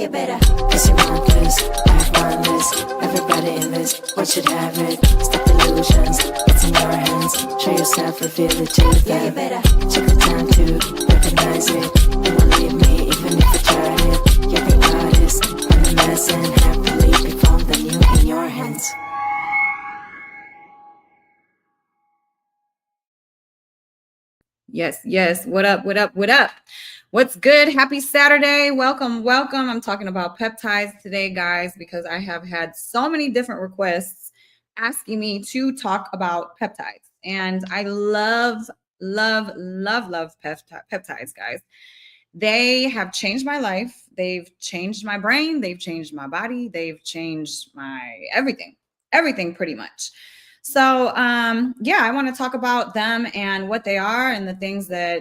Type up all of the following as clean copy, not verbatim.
you better. Cause you want this, I want this. Everybody in this, what should have it? Stop illusions, it's in your hands. Show yourself, reveal it to them. Yeah, you better. Take the time to recognize it. You won't leave me even if I tried it. You're the artist, I'm the mess, and happily be found than you in your hands. Yes, yes. What up? What up? What up? What's good? Happy Saturday. Welcome, welcome. I'm talking about peptides today, guys, because I have had so many different requests asking me to talk about peptides. And I love peptides, guys. They have changed my life. They've changed my brain. They've changed my body. They've changed my everything pretty much. So yeah, I want to talk about them and what they are and the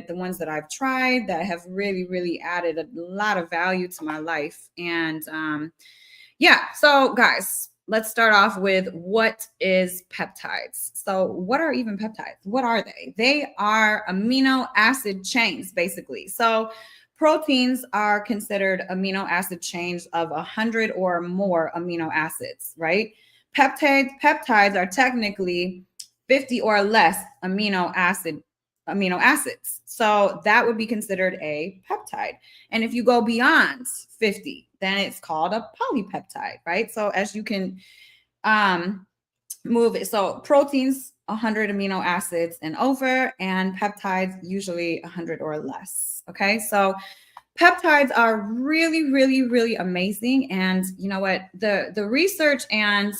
ones that I've tried that have really added a lot of value to my life. And yeah, so guys, let's start off with what is peptides. So what are even peptides? What are they? They are amino acid chains, basically. So proteins are considered amino acid chains of 100 or more amino acids, right? Peptides are technically 50 or less amino acids. So that would be considered a peptide. And if you go beyond 50, then it's called a polypeptide, right? So as you can move it, so proteins 100 amino acids and over, and peptides usually 100 or less. Okay, so peptides are really amazing. And you know what, the research and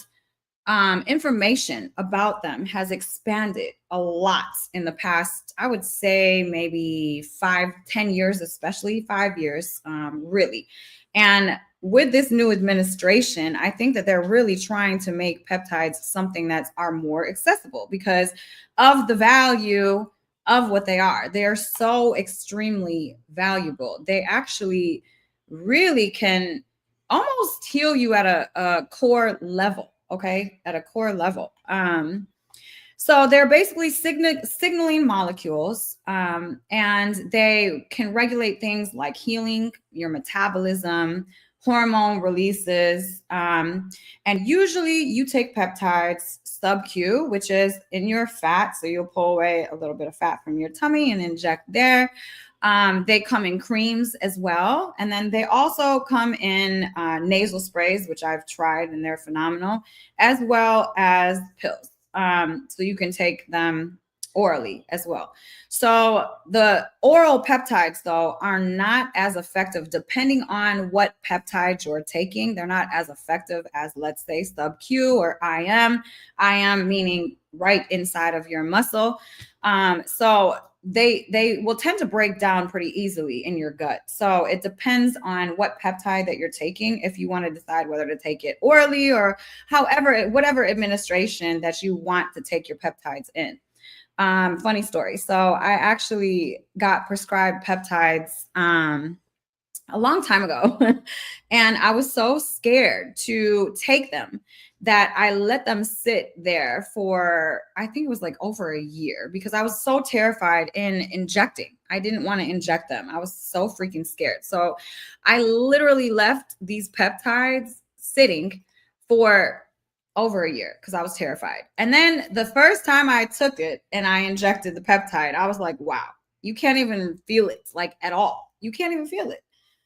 information about them has expanded a lot in the past, I would say maybe 5-10 years, especially 5 years, really. And with this new administration, I think that they're really trying to make peptides something that are more accessible because of the value of what they are. They are so extremely valuable. They actually really can almost heal you at a core level. Okay, at a core level. So they're basically signaling molecules, and they can regulate things like healing, your metabolism, hormone releases, and usually you take peptides sub-Q, which is in your fat. So you'll pull away a little bit of fat from your tummy and inject there. They come in creams as well. And then they also come in nasal sprays, which I've tried and they're phenomenal, as well as pills. So you can take them orally as well. So the oral peptides, though, are not as effective depending on what peptides you're taking. They're not as effective as, let's say, sub-Q or IM. IM meaning right inside of your muscle. So they will tend to break down pretty easily in your gut. So it depends on what peptide that you're taking if you want to decide whether to take it orally or whatever administration that you want to take your peptides in. Funny story. So I actually got prescribed peptides a long time ago and I was so scared to take them that I let them sit there for, I think it was like over a year, because I was so terrified in injecting. I didn't want to inject them. I was so freaking scared. So I literally left these peptides sitting for over a year because I was terrified. And then the first time I took it and I injected the peptide, I was like, wow, you can't even feel it, like, at all. You can't even feel it.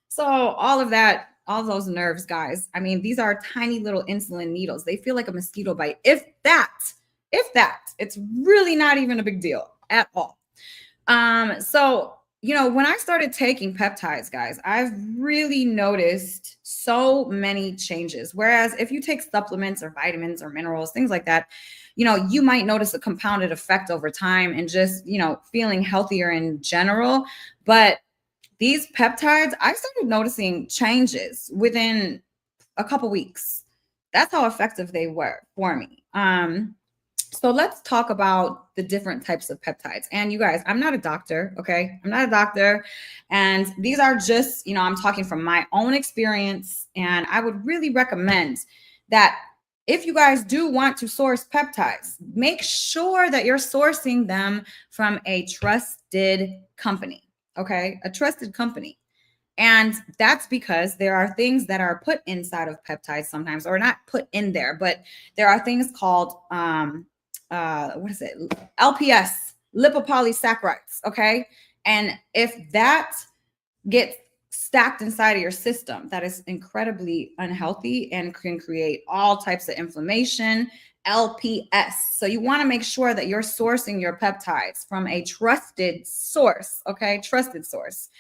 So all of that, all those nerves, guys. I mean, these are tiny little insulin needles. They feel like a mosquito bite. If that, it's really not even a big deal at all. So, you know, when I started taking peptides, guys, I've really noticed so many changes. Whereas if you take supplements or vitamins or minerals, things like that, you know, you might notice a compounded effect over time and just, you know, feeling healthier in general. But these peptides, I started noticing changes within a couple weeks. That's how effective they were for me. So let's talk about the different types of peptides. And you guys, I'm not a doctor, okay? I'm not a doctor. And these are just, you know, I'm talking from my own experience. And I would really recommend that if you guys do want to source peptides, make sure that you're sourcing them from a trusted company. Okay, a trusted company. And that's because there are things that are put inside of peptides sometimes, or not put in there, but there are things called, what is it? LPS, lipopolysaccharides. Okay. And if that gets stacked inside of your system, that is incredibly unhealthy and can create all types of inflammation. LPS. So you want to make sure that you're sourcing your peptides from a trusted source. Okay. Trusted source.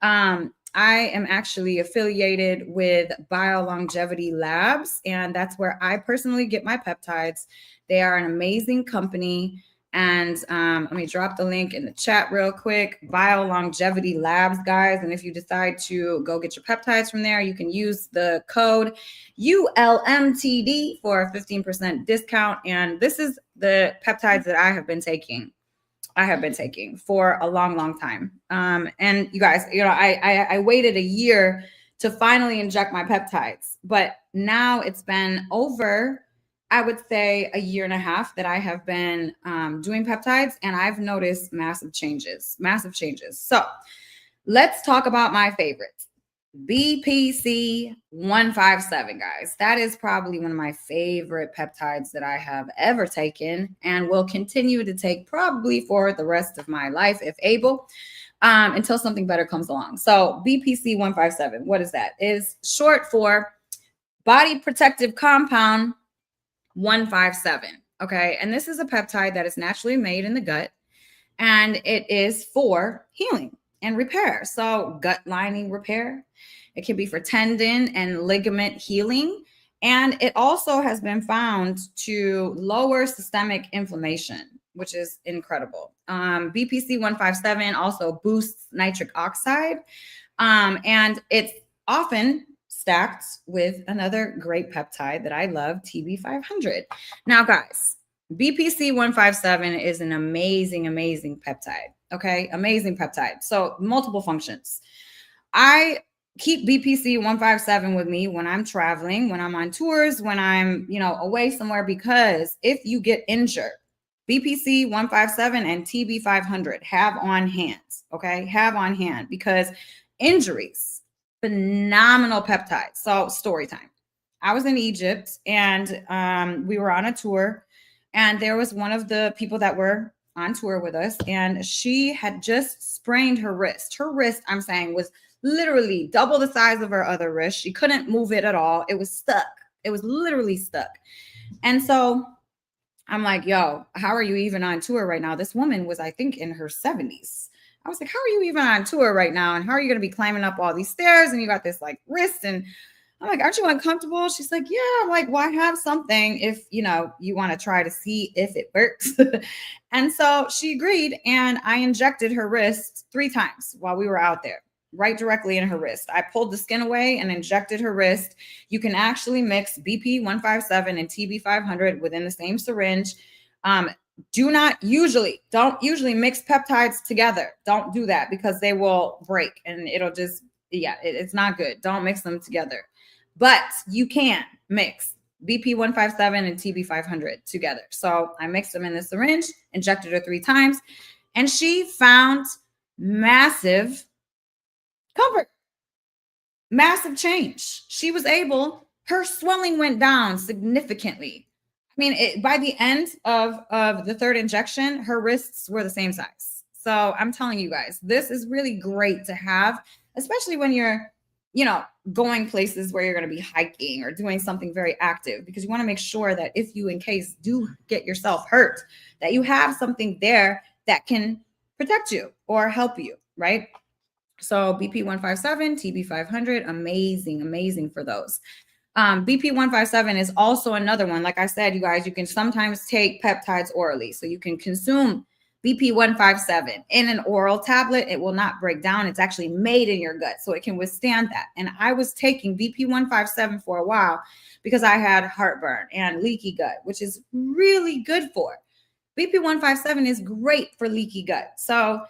I am actually affiliated with BioLongevity Labs, and that's where I personally get my peptides. They are an amazing company. And let me drop the link in the chat real quick. BioLongevity Labs, guys. And if you decide to go get your peptides from there, you can use the code ULMTD for a 15% discount. And this is the peptides that I have been taking for a long, long time. And you guys, I waited a year to finally inject my peptides, but now it's been over, I would say, a year and a half that I have been doing peptides, and I've noticed massive changes. So let's talk about my favorites. BPC 157, guys. That is probably one of my favorite peptides that I have ever taken and will continue to take probably for the rest of my life, if able, until something better comes along. So BPC 157, what is that? It is short for body protective compound 157. Okay. And this is a peptide that is naturally made in the gut, and it is for healing and repair. So gut lining repair. It can be for tendon and ligament healing. And it also has been found to lower systemic inflammation, which is incredible. BPC 157 also boosts nitric oxide. And it's often stacked with another great peptide that I love, TB500. Now, guys, BPC 157 is an amazing, amazing peptide. Okay. Amazing peptide. So multiple functions. I keep BPC 157 with me when I'm traveling, when I'm on tours, when I'm, away somewhere, because if you get injured, BPC 157 and TB 500 have on hand. Okay. Have on hand, because injuries, phenomenal peptides. So story time. I was in Egypt, and we were on a tour, and there was one of the people that were on tour with us, and she had just sprained her wrist. Her wrist, I'm saying, was literally double the size of her other wrist. She couldn't move it at all. It was stuck. It was literally stuck. And so I'm like, yo, how are you even on tour right now? This woman was, I think, in her 70s. I was like, how are you even on tour right now? And how are you going to be climbing up all these stairs? And you got this like wrist. And I'm like, aren't you uncomfortable? She's like, yeah. I'm like, why have something if, you want to try to see if it works? And so she agreed. And I injected her wrist 3 times while we were out there, right directly in her wrist. I pulled the skin away and injected her wrist. You can actually mix BP 157 and TB 500 within the same syringe. Don't usually mix peptides together. Don't do that, because they will break and it'll just, it's not good. Don't mix them together. But you can mix BP 157 and TB 500 together. So I mixed them in the syringe, injected her 3 times, and she found massive comfort, massive change. She was able, her swelling went down significantly. I mean, by the end of the 3rd injection, her wrists were the same size. So I'm telling you guys, this is really great to have, especially when you're, going places where you're going to be hiking or doing something very active, because you want to make sure that if you, in case, do get yourself hurt, that you have something there that can protect you or help you, right? So BP 157, TB 500, amazing for those. BP 157 is also another one. Like I said, you guys, you can sometimes take peptides orally. So you can consume BP 157 in an oral tablet. It will not break down. It's actually made in your gut, so it can withstand that. And I was taking BP 157 for a while because I had heartburn and leaky gut, which is really good for. BP 157 is great for leaky gut. So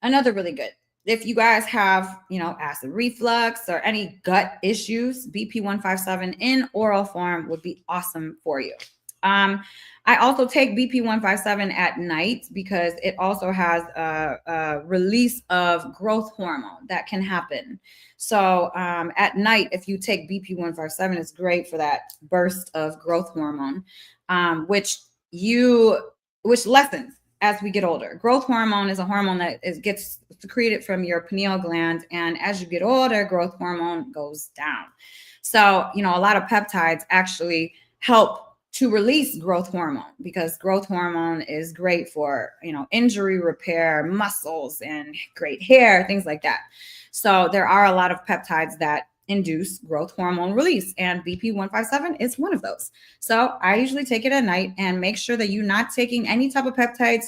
another really good. If you guys have, acid reflux or any gut issues, BP 157 in oral form would be awesome for you. I also take BP157 at night because it also has a release of growth hormone that can happen. So at night, if you take BP157, it's great for that burst of growth hormone, which lessens as we get older. Growth hormone is a hormone that gets secreted from your pineal gland, and as you get older, growth hormone goes down. So a lot of peptides actually help to release growth hormone, because growth hormone is great for injury repair, muscles, and great hair, things like that. So there are a lot of peptides that induce growth hormone release, and BP157 is one of those. So I usually take it at night, and make sure that you're not taking any type of peptides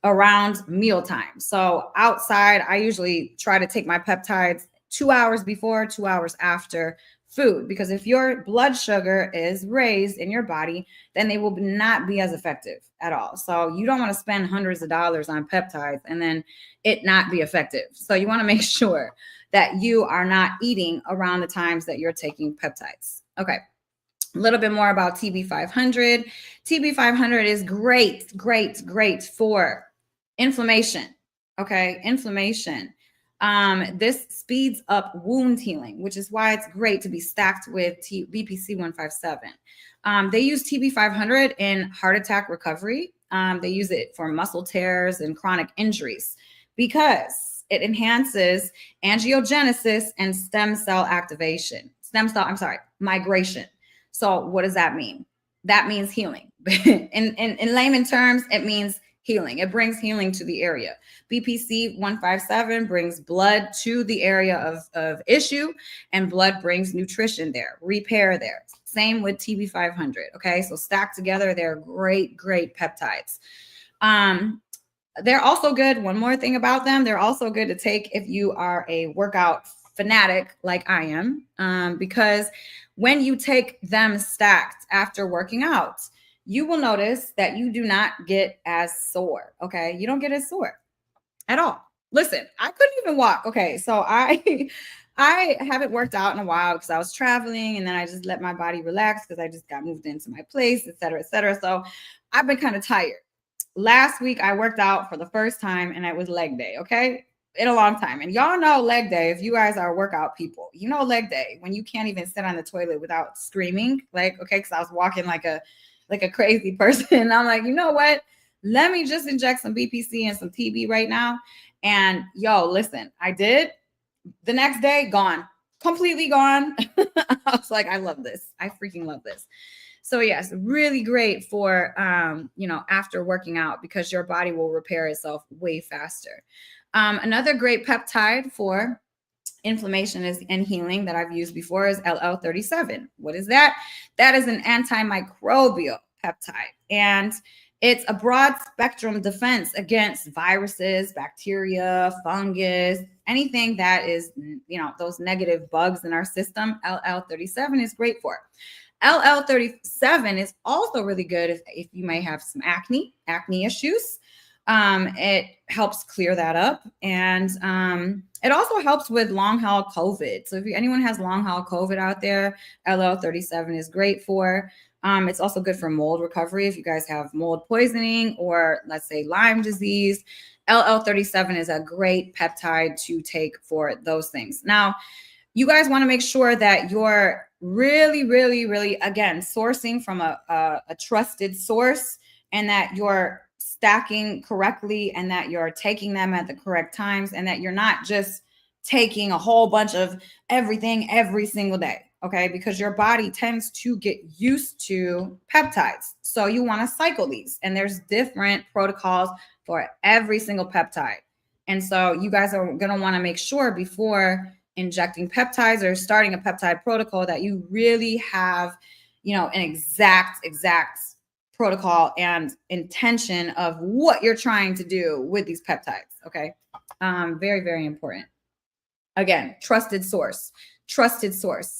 around mealtime. So outside, I usually try to take my peptides 2 hours before, 2 hours after food, because if your blood sugar is raised in your body, then they will not be as effective at all. So you don't want to spend hundreds of dollars on peptides and then it not be effective. So you want to make sure that you are not eating around the times that you're taking peptides. Okay. A little bit more about TB500. TB500 is great for inflammation. Okay, inflammation. This speeds up wound healing, which is why it's great to be stacked with BPC157. They use TB500 in heart attack recovery. They use it for muscle tears and chronic injuries because it enhances angiogenesis and migration. So what does that mean? That means healing. in layman terms, it means healing. It brings healing to the area. BPC157 brings blood to the area of issue, and blood brings nutrition there, repair there. Same with TB500. Okay, so stacked together, they're great peptides. They're also good. One more thing about them, they're also good to take if you are a workout fanatic like I am, because when you take them stacked after working out, you will notice that you do not get as sore. Okay, you don't get as sore at all. Listen, I couldn't even walk. Okay, so I haven't worked out in a while because I was traveling, and then I just let my body relax because I just got moved into my place, et cetera, et cetera. So I've been kind of tired. Last week I worked out for the first time, and it was leg day. Okay, in a long time. And y'all know leg day, if you guys are workout people, leg day when you can't even sit on the toilet without screaming. Like, okay, because I was walking like a crazy person. I'm like, you know what? Let me just inject some BPC and some TB right now. And listen, I did. The next day, gone. Completely gone. I was like, I love this. I freaking love this. So yes, really great for, after working out, because your body will repair itself way faster. Another great peptide for inflammation and healing that I've used before is LL37. What is that? That is an antimicrobial peptide, and it's a broad spectrum defense against viruses, bacteria, fungus, anything that is, those negative bugs in our system. LL37 is great for. LL37 is also really good if you may have some acne issues. It helps clear that up, and it also helps with long haul COVID. So if anyone has long haul COVID out there, LL37 is great for. It's also good for mold recovery. If you guys have mold poisoning or, let's say, Lyme disease, LL37 is a great peptide to take for those things. Now, you guys want to make sure that you're really, again, sourcing from a trusted source, and that you're stacking correctly, and that you're taking them at the correct times, and that you're not just taking a whole bunch of everything every single day. Okay, because your body tends to get used to peptides. So you want to cycle these, and there's different protocols for every single peptide. And so you guys are going to want to make sure before injecting peptides or starting a peptide protocol that you really have, an exact protocol and intention of what you're trying to do with these peptides. Okay. Very, very important. Again, trusted source.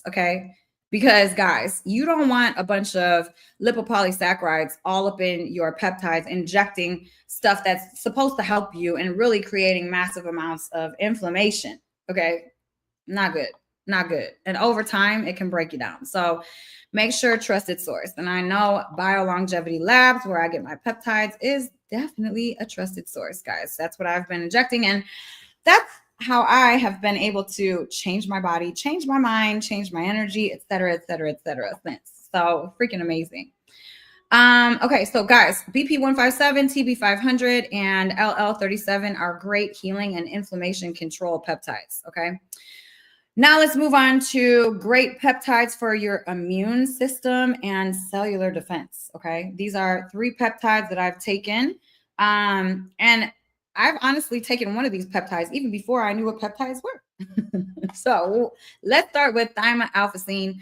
Okay. Because guys, you don't want a bunch of lipopolysaccharides all up in your peptides, injecting stuff that's supposed to help you and really creating massive amounts of inflammation. Okay. Not good. not good. And over time, it can break you down. So make sure trusted source. And I know BioLongevity Labs, where I get my peptides, is definitely a trusted source, guys. That's what I've been injecting. And that's how I have been able to change my body, change my mind, change my energy, et cetera, et cetera, et cetera, since. So freaking amazing. Okay, so guys, BP 157, TB 500, and LL 37 are great healing and inflammation control peptides. Okay. Now let's move on to great peptides for your immune system and cellular defense. Okay. These are 3 peptides that I've taken. And I've honestly taken one of these peptides even before I knew what peptides were. So let's start with Thymosin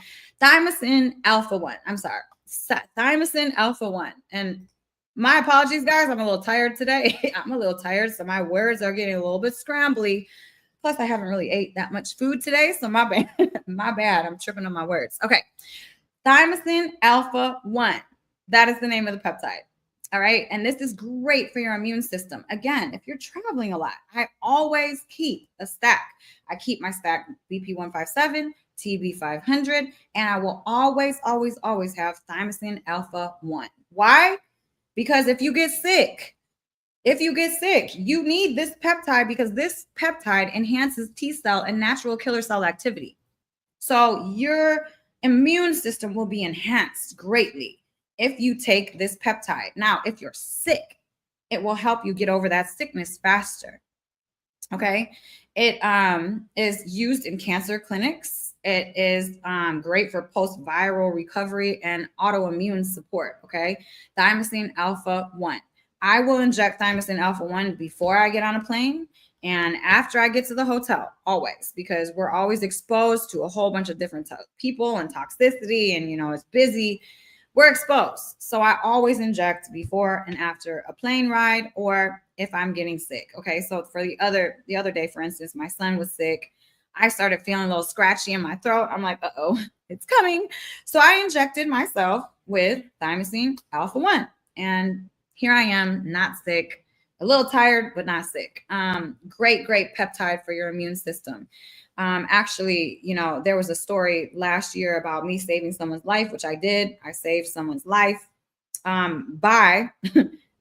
Alpha-1. I'm sorry. Thymosin Alpha-1. And my apologies, guys. I'm a little tired today. I'm a little tired. So my words are getting a little bit scrambly. Plus, I haven't really ate that much food today. So my bad. My bad. I'm tripping on my words. Okay. Thymosin Alpha-1. That is the name of the peptide. All right. And this is great for your immune system. Again, if you're traveling a lot, I always keep a stack. I keep my stack BP 157, TB 500, and I will always, always, always have Thymosin Alpha-1. Why? Because if you get sick, you need this peptide because this peptide enhances T cell and natural killer cell activity. So your immune system will be enhanced greatly if you take this peptide. Now, if you're sick, it will help you get over that sickness faster. Okay. It is used in cancer clinics. It is great for post-viral recovery and autoimmune support. Okay. Thymosin Alpha-1. I will inject Thymosin Alpha-1 before I get on a plane and after I get to the hotel, always, because we're always exposed to a whole bunch of different people and toxicity, and it's busy. We're exposed. So I always inject before and after a plane ride or if I'm getting sick. Okay. So for the other day, for instance, my son was sick. I started feeling a little scratchy in my throat. I'm like, uh-oh, it's coming. So I injected myself with Thymosin Alpha-1. And here I am, not sick, a little tired, but not sick. Great peptide for your immune system. Actually, there was a story last year about me saving someone's life, which I did. I saved someone's life by,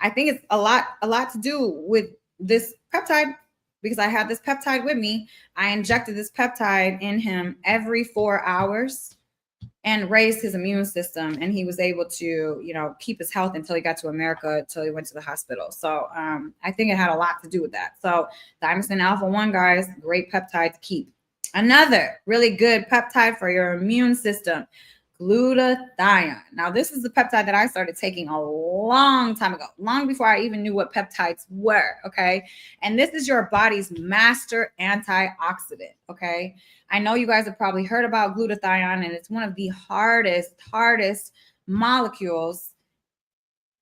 I think it's a lot to do with this peptide because I had this peptide with me. I injected this peptide in him every 4 hours and raised his immune system. And he was able to, keep his health until he got to America, until he went to the hospital. So I think it had a lot to do with that. So Thymosin Alpha-1, guys, great peptide to keep. Another really good peptide for your immune system, glutathione. Now, this is the peptide that I started taking a long time ago, long before I even knew what peptides were, okay? And this is your body's master antioxidant, okay? I know you guys have probably heard about glutathione, and it's one of the hardest molecules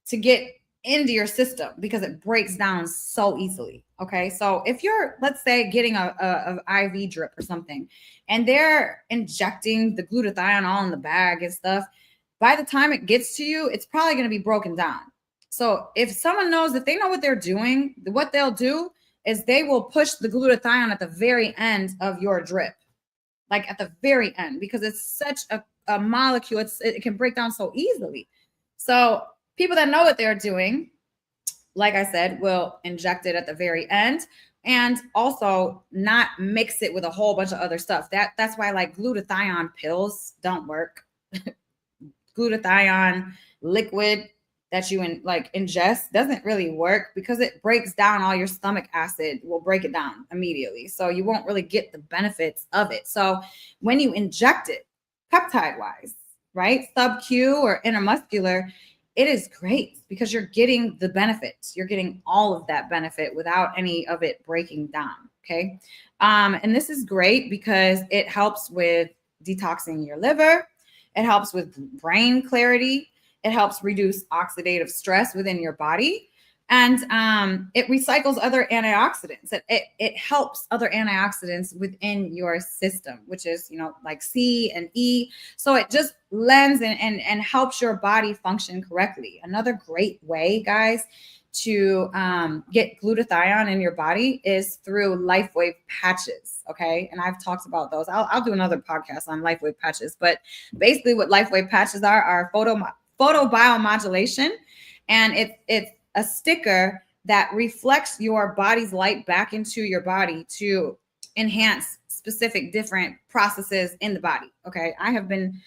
to get into your system because it breaks down so easily. Okay. So if you're, let's say, getting a IV drip or something, and they're injecting the glutathione all in the bag and stuff, by the time it gets to you, it's probably going to be broken down. So if someone knows, if they know what they're doing, what they'll do is they will push the glutathione at the very end of your drip, like at the very end, because it's such a molecule. It can break down so easily. So people that know what they're doing, like I said, will inject it at the very end and also not mix it with a whole bunch of other stuff. That's why like glutathione pills don't work. Glutathione liquid that you ingest doesn't really work because it breaks down all your stomach acid, will break it down immediately. So you won't really get the benefits of it. So when you inject it peptide wise, right, sub-Q or intramuscular, it is great because you're getting the benefits. You're getting all of that benefit without any of it breaking down. Okay. And this is great because it helps with detoxing your liver. It helps with brain clarity. It helps reduce oxidative stress within your body. And it recycles other antioxidants. It helps other antioxidants within your system, which is, like C and E. So it just lends and helps your body function correctly. Another great way, guys, to get glutathione in your body is through LifeWave patches. Okay. And I've talked about those. I'll do another podcast on LifeWave patches, but basically what LifeWave patches are photobiomodulation. And it's a sticker that reflects your body's light back into your body to enhance specific different processes in the body. Okay. I have been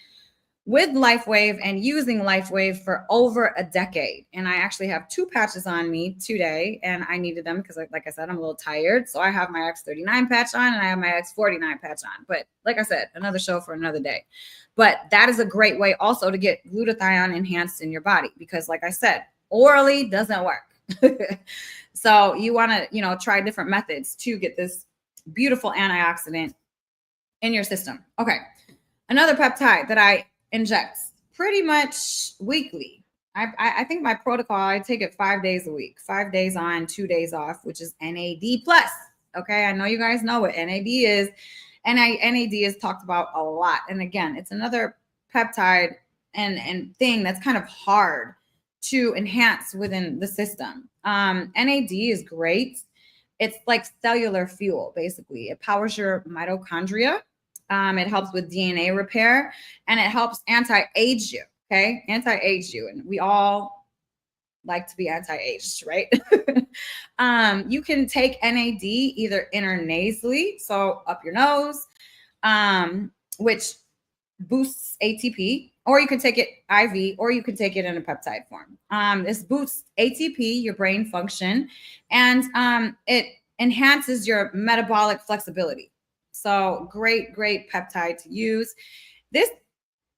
with LifeWave and using LifeWave for over a decade. And I actually have 2 patches on me today, and I needed them because, like I said, I'm a little tired. So I have my X39 patch on and I have my X49 patch on. But like I said, another show for another day. But that is a great way also to get glutathione enhanced in your body because, like I said, orally doesn't work. So you want to, try different methods to get this beautiful antioxidant in your system. Okay. Another peptide that I inject pretty much weekly. I think my protocol, I take it 5 days a week, 5 days on, 2 days off, which is NAD plus. Okay. I know you guys know what NAD is. NAD is talked about a lot. And again, it's another peptide and thing that's kind of hard to enhance within the system. NAD is great. It's like cellular fuel, basically. It powers your mitochondria. It helps with DNA repair, and it helps anti-age you. Okay, anti-age you, and we all like to be anti-aged, right? You can take NAD either intranasally, so up your nose, which boosts ATP, or you can take it IV, or you can take it in a peptide form. This boosts ATP, your brain function, and it enhances your metabolic flexibility. So great peptide to use.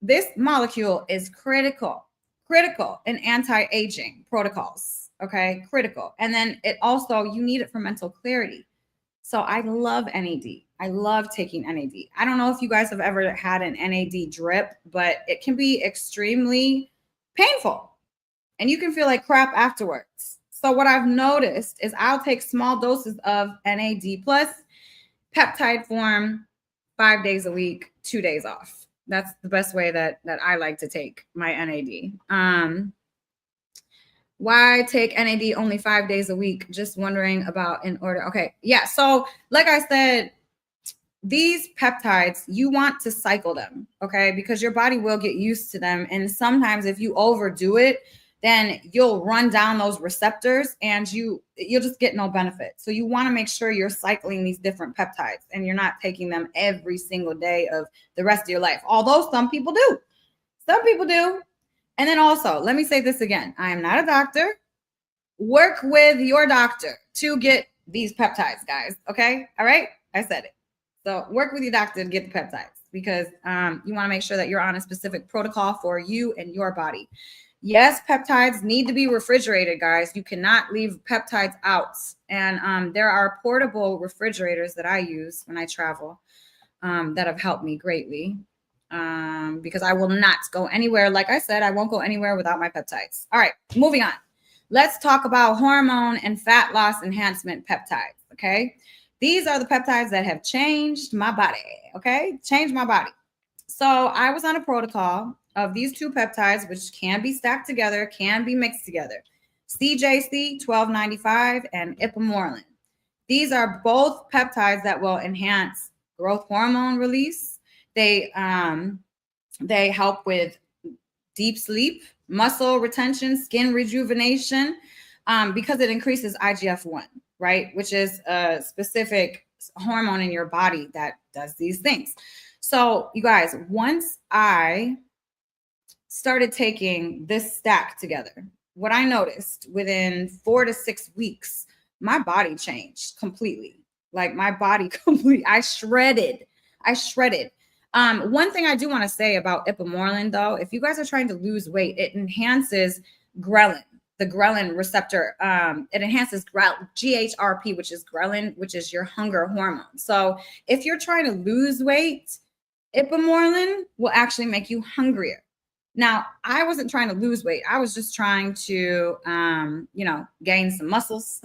This molecule is critical in anti-aging protocols. Okay, critical. And then it also, you need it for mental clarity. So I love NAD. I love taking NAD. I don't know if you guys have ever had an NAD drip, but it can be extremely painful and you can feel like crap afterwards. So what I've noticed is I'll take small doses of NAD plus peptide form 5 days a week, 2 days off. That's the best way that I like to take my NAD. Why take NAD only 5 days a week? Just wondering about in order. Okay. Yeah. So like I said, these peptides, you want to cycle them. Okay. Because your body will get used to them. And sometimes if you overdo it, then you'll run down those receptors and you'll just get no benefit. So you want to make sure you're cycling these different peptides and you're not taking them every single day of the rest of your life. Although some people do. Some people do. And then also, let me say this again. I am not a doctor. Work with your doctor to get these peptides, guys. Okay? All right? I said it. So work with your doctor to get the peptides because you want to make sure that you're on a specific protocol for you and your body. Yes, peptides need to be refrigerated, guys. You cannot leave peptides out. And there are portable refrigerators that I use when I travel that have helped me greatly because I will not go anywhere. Like I said, I won't go anywhere without my peptides. All right, moving on. Let's talk about hormone and fat loss enhancement peptides, okay? These are the peptides that have changed my body, okay? Changed my body. So I was on a protocol of these 2 peptides, which can be stacked together, can be mixed together. CJC 1295 and ipamorelin. These are both peptides that will enhance growth hormone release. They help with deep sleep, muscle retention, skin rejuvenation, because it increases IGF-1, right? Which is a specific hormone in your body that does these things. So you guys, once I started taking this stack together, what I noticed within 4 to 6 weeks, my body changed completely. Like my body I shredded. One thing I do want to say about ipamorelin though, if you guys are trying to lose weight, it enhances ghrelin, the ghrelin receptor. It enhances GHRP, which is ghrelin, which is your hunger hormone. So if you're trying to lose weight, ipamorelin will actually make you hungrier. Now, I wasn't trying to lose weight. I was just trying to, gain some muscles,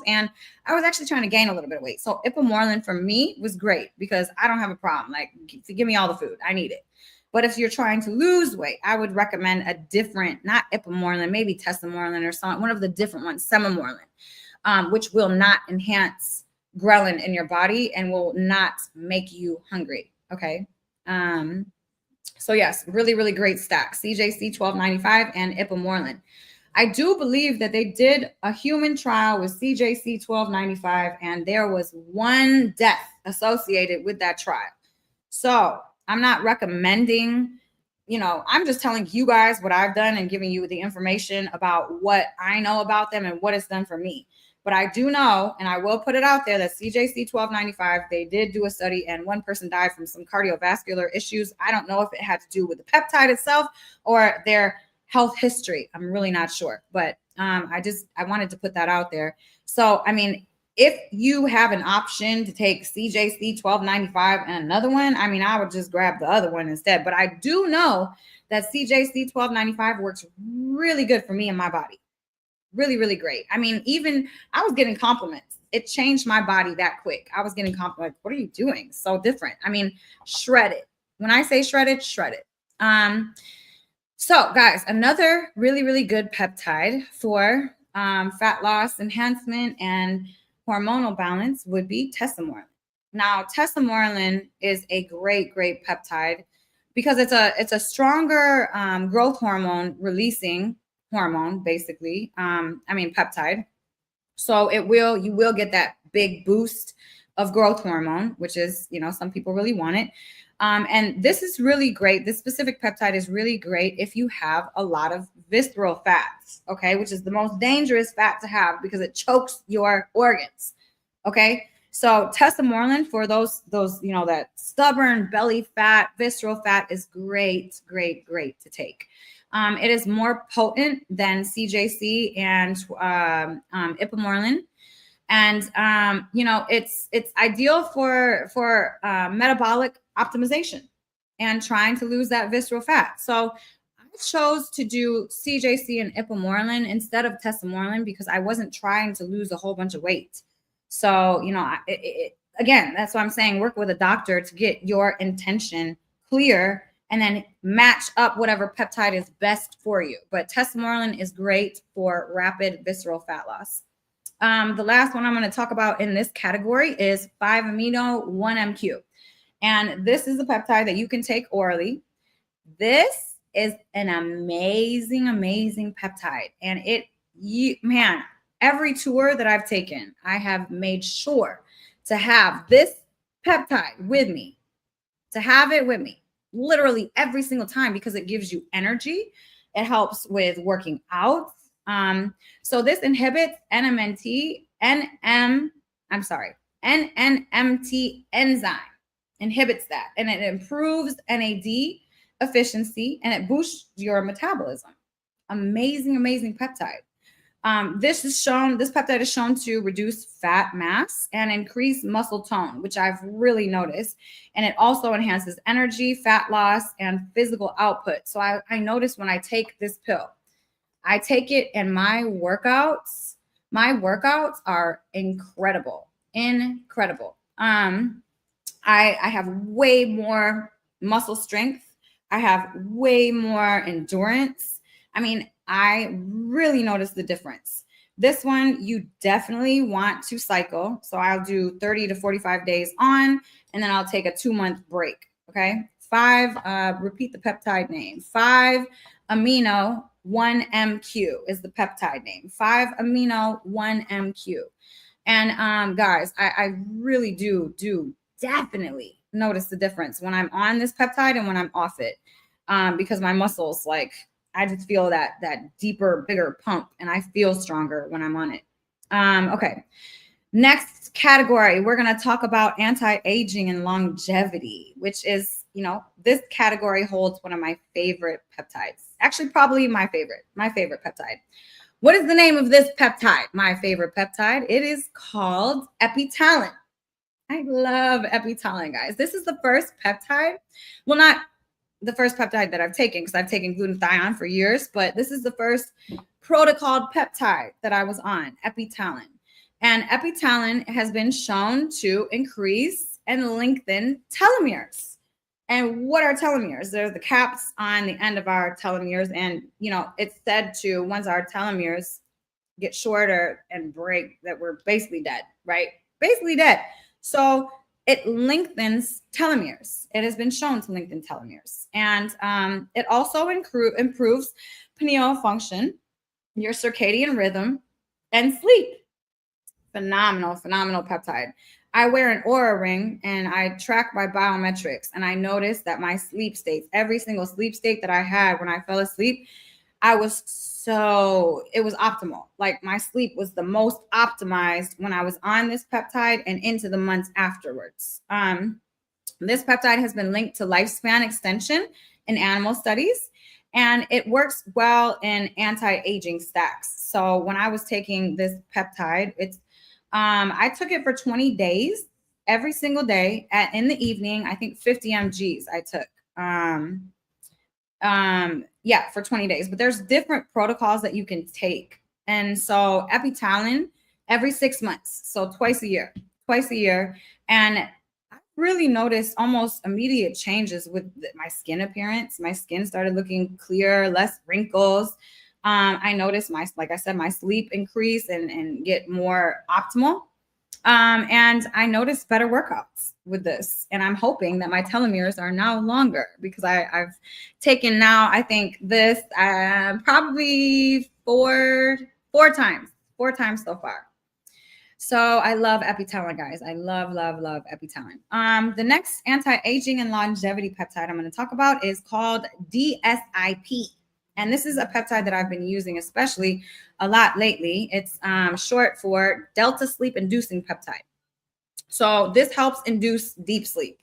and I was actually trying to gain a little bit of weight. So ipamorelin for me was great because I don't have a problem. Like, give me all the food. I need it. But if you're trying to lose weight, I would recommend a different, not ipamorelin, maybe tesamorelin or something, one of the different ones, semamorelin, which will not enhance ghrelin in your body and will not make you hungry. Okay. So yes, really, really great stack. CJC 1295 and ipamorelin. I do believe that they did a human trial with CJC 1295 and there was one death associated with that trial. So I'm not recommending, I'm just telling you guys what I've done and giving you the information about what I know about them and what it's done for me. But I do know, and I will put it out there, that CJC 1295, they did do a study and one person died from some cardiovascular issues. I don't know if it had to do with the peptide itself or their health history. I'm really not sure, but I wanted to put that out there. So, I mean, if you have an option to take CJC 1295 and another one, I mean, I would just grab the other one instead. But I do know that CJC 1295 works really good for me and my body. Really, really great. I mean, even I was getting compliments. It changed my body that quick. I was getting compliments. What are you doing? So different. I mean, shredded. When I say shredded, shredded. So guys, another really, really good peptide for fat loss enhancement and hormonal balance would be tesamorelin. Now, tesamorelin is a great, great peptide because it's a stronger growth hormone releasing hormone, basically. Peptide. So you will get that big boost of growth hormone, which is, some people really want it. And this is really great. This specific peptide is really great if you have a lot of visceral fats, okay, which is the most dangerous fat to have because it chokes your organs, okay? So tesamorelin for those, that stubborn belly fat, visceral fat is great, great, great to take. It is more potent than CJC and ipamorelin. And, it's ideal for metabolic optimization and trying to lose that visceral fat. So I chose to do CJC and ipamorelin instead of tesamorelin because I wasn't trying to lose a whole bunch of weight. So, again, that's why I'm saying work with a doctor to get your intention clear and then match up whatever peptide is best for you. But tesamorelin is great for rapid visceral fat loss. The last one I'm going to talk about in this category is 5-amino-1-MQ. And this is a peptide that you can take orally. This is an amazing, amazing peptide. And every tour that I've taken, I have made sure to have this peptide with me, literally every single time because it gives you energy. It helps with working out. So this inhibits NMNT enzyme, inhibits that, and it improves NAD efficiency and it boosts your metabolism. Amazing, amazing peptide. This peptide is shown to reduce fat mass and increase muscle tone, which I've really noticed. And it also enhances energy, fat loss, and physical output. So I notice when I take this pill, I take it and my workouts are incredible. I have way more muscle strength. I have way more endurance. I mean, I really notice the difference. This one, you definitely want to cycle. So I'll do 30 to 45 days on, and then I'll take a 2-month break. Okay. Repeat the peptide name. 5-amino-1-MQ is the peptide name. 5-amino-1-MQ. And guys, I really do definitely notice the difference when I'm on this peptide and when I'm off it. Because my muscles, I just feel that deeper, bigger pump, and I feel stronger when I'm on it. Okay. Next category, we're going to talk about anti-aging and longevity, which is, this category holds one of my favorite peptides. Actually, probably my favorite peptide. What is the name of this peptide? My favorite peptide. It is called epitalin. I love epitalin, guys. This is the first peptide. Well, not the first peptide that I've taken, because I've taken glutathione for years, but this is the first protocoled peptide that I was on, epitalin. And epitalin has been shown to increase and lengthen telomeres. And what are telomeres? They're the caps on the end of our telomeres. And, it's said to, once our telomeres get shorter and break, that we're basically dead, right? Basically dead. So it lengthens telomeres. It has been shown to lengthen telomeres. And it also improves pineal function, your circadian rhythm, and sleep. Phenomenal peptide. I wear an Oura ring and I track my biometrics, and I noticed that my sleep states, every single sleep state that I had when I fell asleep, it was optimal. Like my sleep was the most optimized when I was on this peptide and into the months afterwards. This peptide has been linked to lifespan extension in animal studies, and it works well in anti-aging stacks. So when I was taking this peptide, I took it for 20 days, every single day in the evening. I think 50 mgs I took. For 20 days. But there's different protocols that you can take. And so epitalin every 6 months, so twice a year. And I really noticed almost immediate changes with my skin appearance. My skin started looking clear, less wrinkles. I noticed my sleep increase and get more optimal. And I noticed better workouts with this. And I'm hoping that my telomeres are now longer, because I've taken now, I think this probably four times so far. So I love epitalin, guys. I love epitalin. The next anti-aging and longevity peptide I'm going to talk about is called DSIP. And this is a peptide that I've been using especially a lot lately. It's short for delta sleep inducing peptide. So this helps induce deep sleep.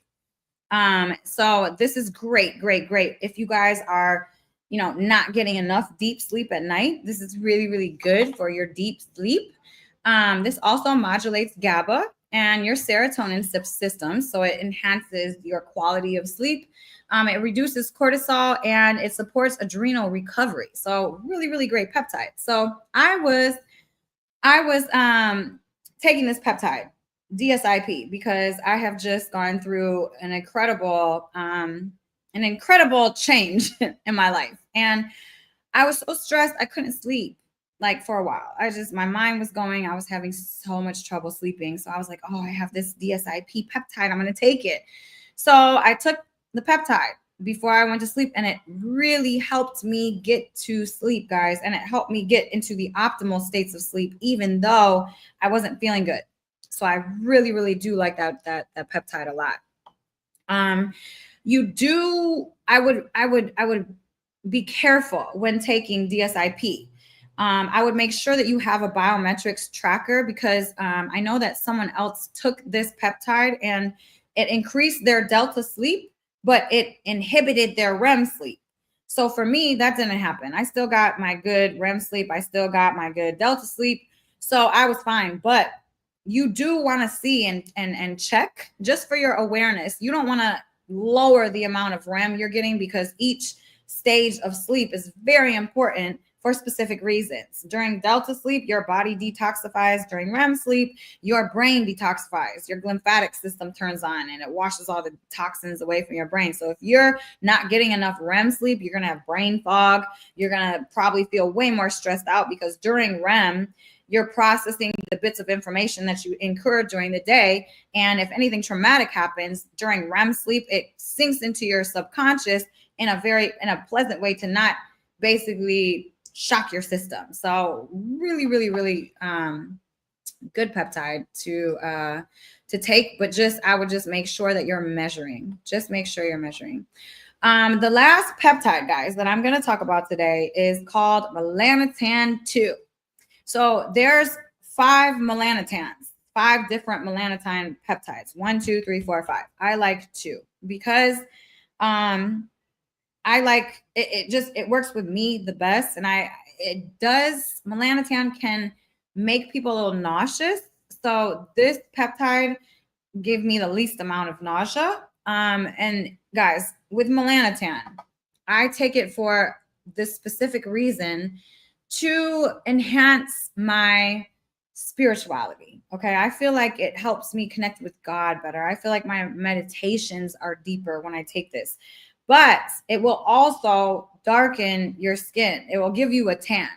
So this is great. If you guys are, not getting enough deep sleep at night, this is really, really good for your deep sleep. This also modulates GABA and your serotonin system. So it enhances your quality of sleep. It reduces cortisol and it supports adrenal recovery. So really, really great peptide. So I was taking this peptide, DSIP, because I have just gone through an incredible change in my life. And I was so stressed, I couldn't sleep for a while. My mind was going, I was having so much trouble sleeping. So I was like, oh, I have this DSIP peptide, I'm going to take it. So I took the peptide before I went to sleep, and it really helped me get to sleep, guys. And it helped me get into the optimal states of sleep, even though I wasn't feeling good. So I really, really do like that peptide a lot. I would be careful when taking DSIP. I would make sure that you have a biometrics tracker, because I know that someone else took this peptide and it increased their delta sleep, but it inhibited their REM sleep. So for me, that didn't happen. I still got my good REM sleep. I still got my good delta sleep. So I was fine. But you do want to see and check just for your awareness. You don't want to lower the amount of REM you're getting, because each stage of sleep is very important for specific reasons. During delta sleep, your body detoxifies. During REM sleep, your brain detoxifies. Your lymphatic system turns on and it washes all the toxins away from your brain. So if you're not getting enough REM sleep, you're going to have brain fog. You're going to probably feel way more stressed out, because during REM, you're processing the bits of information that you incurred during the day. And if anything traumatic happens during REM sleep, it sinks into your subconscious in a pleasant way to not basically shock your system. So really, really, really good peptide to take, but I would just make sure that you're measuring. Just make sure you're measuring. The last peptide, guys, that I'm going to talk about today is called Melanotan 2. So there's 5 Melanotans, 5 different Melanotan peptides. 1, 2, 3, 4, 5. I like 2 because I like it. It works with me the best, and Melanotan can make people a little nauseous. So this peptide give me the least amount of nausea. And guys, with Melanotan, I take it for this specific reason to enhance my spirituality. Okay. I feel like it helps me connect with God better. I feel like my meditations are deeper when I take this, but it will also darken your skin. It will give you a tan,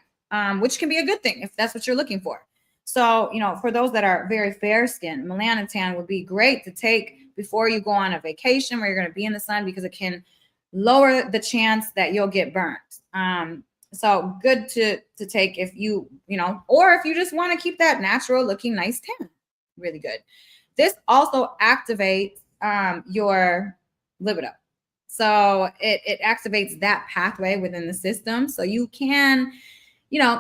which can be a good thing if that's what you're looking for. So, for those that are very fair skinned, Melanotan would be great to take before you go on a vacation where you're going to be in the sun, because it can lower the chance that you'll get burnt. So good to take if you, or if you just want to keep that natural looking nice tan. Really good. This also activates your libido. So it activates that pathway within the system. So you can,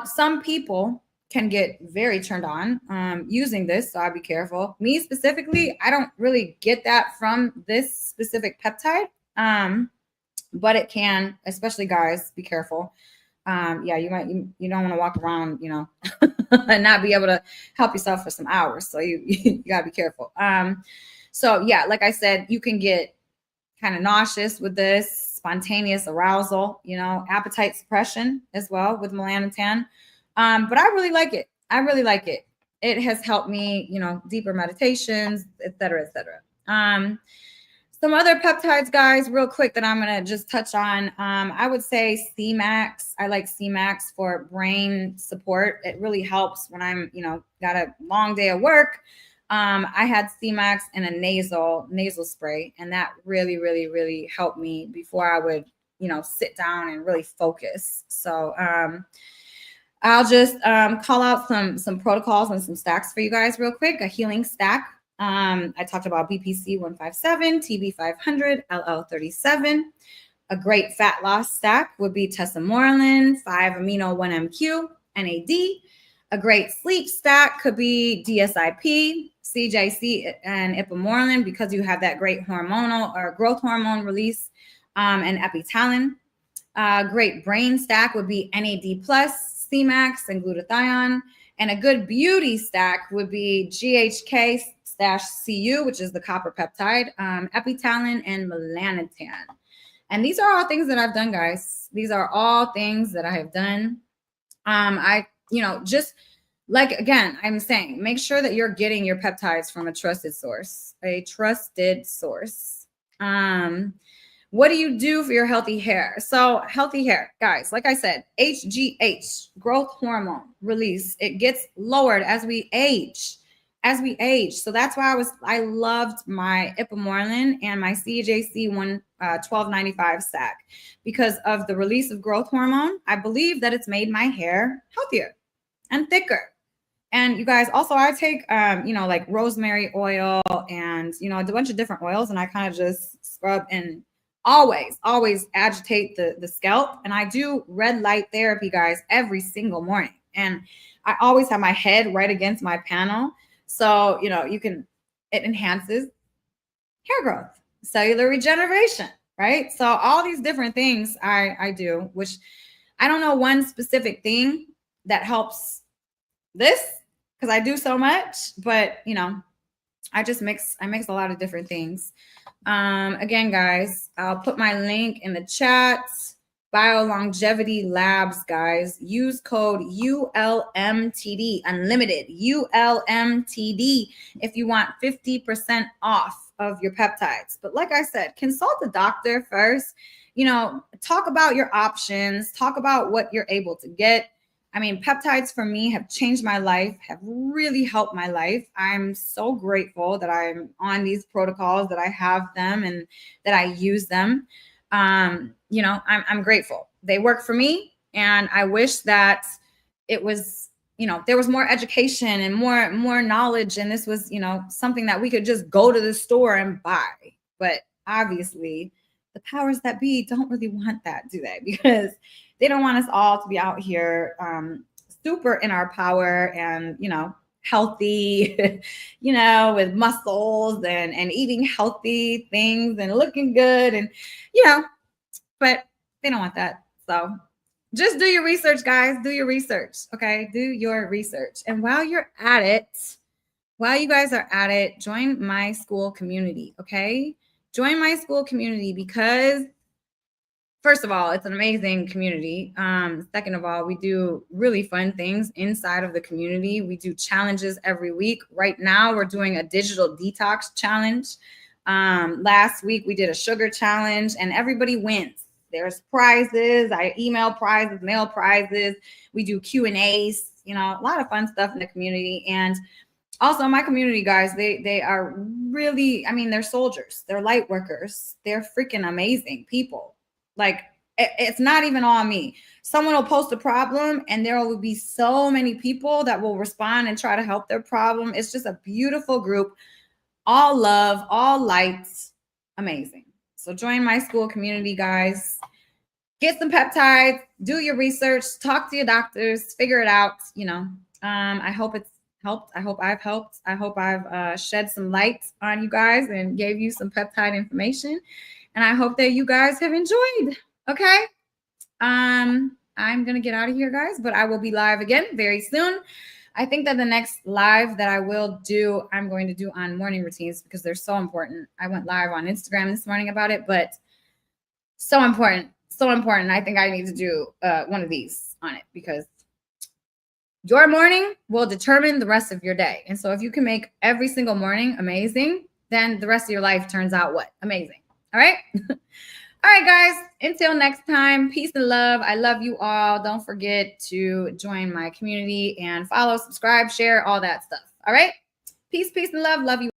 some people can get very turned on using this. So I'd be careful. Me specifically, I don't really get that from this specific peptide. But it can, especially guys, be careful. Yeah, you don't want to walk around, and not be able to help yourself for some hours. So you gotta be careful. So yeah, like I said, you can get kind of nauseous with this, spontaneous arousal, appetite suppression as well with Melanotan. But I really like it. I really like it. It has helped me, deeper meditations, et cetera, et cetera. Some other peptides, guys, real quick, that I'm going to just touch on. I would say C-Max. I like C-Max for brain support. It really helps when I'm, got a long day of work. I had C-Max in a nasal spray, and that really, really, really helped me before I would, sit down and really focus. So I'll just call out some protocols and some stacks for you guys real quick. A healing stack. I talked about BPC 157, TB 500, LL 37. A great fat loss stack would be tesamorelin, 5-amino-1-MQ, NAD. A great sleep stack could be DSIP, CJC, and ipamorelin, because you have that great hormonal or growth hormone release, and epitalin. Great brain stack would be NAD+, C-Max, and glutathione. And a good beauty stack would be GHK/Cu, which is the copper peptide, epitalin, and melanotan. And these are all things that I've done, guys. These are all things that I have done. Just like, again, I'm saying, make sure that you're getting your peptides from a trusted source, What do you do for your healthy hair? So healthy hair, guys, like I said, HGH, growth hormone release, it gets lowered as we age. So that's why I loved my ipamorelin and my CJC 1295 sac, because of the release of growth hormone. I believe that it's made my hair healthier and thicker. And you guys, also I take, like rosemary oil and, a bunch of different oils, and I kind of just scrub and always agitate the scalp. And I do red light therapy, guys, every single morning. And I always have my head right against my panel. So, it enhances hair growth, cellular regeneration, right? So all these different things I do, which I don't know one specific thing that helps this, because I do so much, but I mix a lot of different things. Again, guys, I'll put my link in the chat. BioLongevity Labs, guys. Use code ULMTD, unlimited, ULMTD, if you want 50% off of your peptides. But like I said, consult a doctor first. Talk about your options. Talk about what you're able to get. I mean, peptides for me have changed my life, have really helped my life. I'm so grateful that I'm on these protocols, that I have them, and that I use them. I'm grateful. They work for me, and I wish that it was, there was more education and more knowledge, and this was, something that we could just go to the store and buy. But obviously, the powers that be don't really want that, do they? Because they don't want us all to be out here super in our power and, healthy, with muscles and eating healthy things and looking good. And, but they don't want that. So just do your research, guys. Do your research. Okay. Do your research. And while you guys are at it, join my Skool community. Okay. join my Skool community because first of all, it's an amazing community. Second of all, we do really fun things inside of the community. We do challenges every week. Right now, we're doing a digital detox challenge. Last week, we did a sugar challenge, and everybody wins. There's prizes. I email prizes, mail prizes. We do Q&As, you know, a lot of fun stuff in the community. And also my community, guys, they are really, I mean, they're soldiers. They're light workers. They're freaking amazing people. Like, it's not even on me. Someone will post a problem and there will be so many people that will respond and try to help their problem. It's just a beautiful group. All love, all lights, amazing. So join my Skool community, guys. Get some peptides, do your research, talk to your doctors, figure it out. You know, I hope it's helped. I hope I've helped. I hope I've shed some light on you guys and gave you some peptide information. And I hope that you guys have enjoyed. Okay. I'm going to get out of here, guys, but I will be live again very soon. I think that the next live that I will do, I'm going to do on morning routines because they're so important. I went live on Instagram this morning about it, but so important. So important. I think I need to do one of these on it because your morning will determine the rest of your day. And so if you can make every single morning amazing, then the rest of your life turns out what? Amazing. All right. All right, guys. Until next time, peace and love. I love you all. Don't forget to join my community and follow, subscribe, share, all that stuff. All right. Peace, peace, and love. Love you.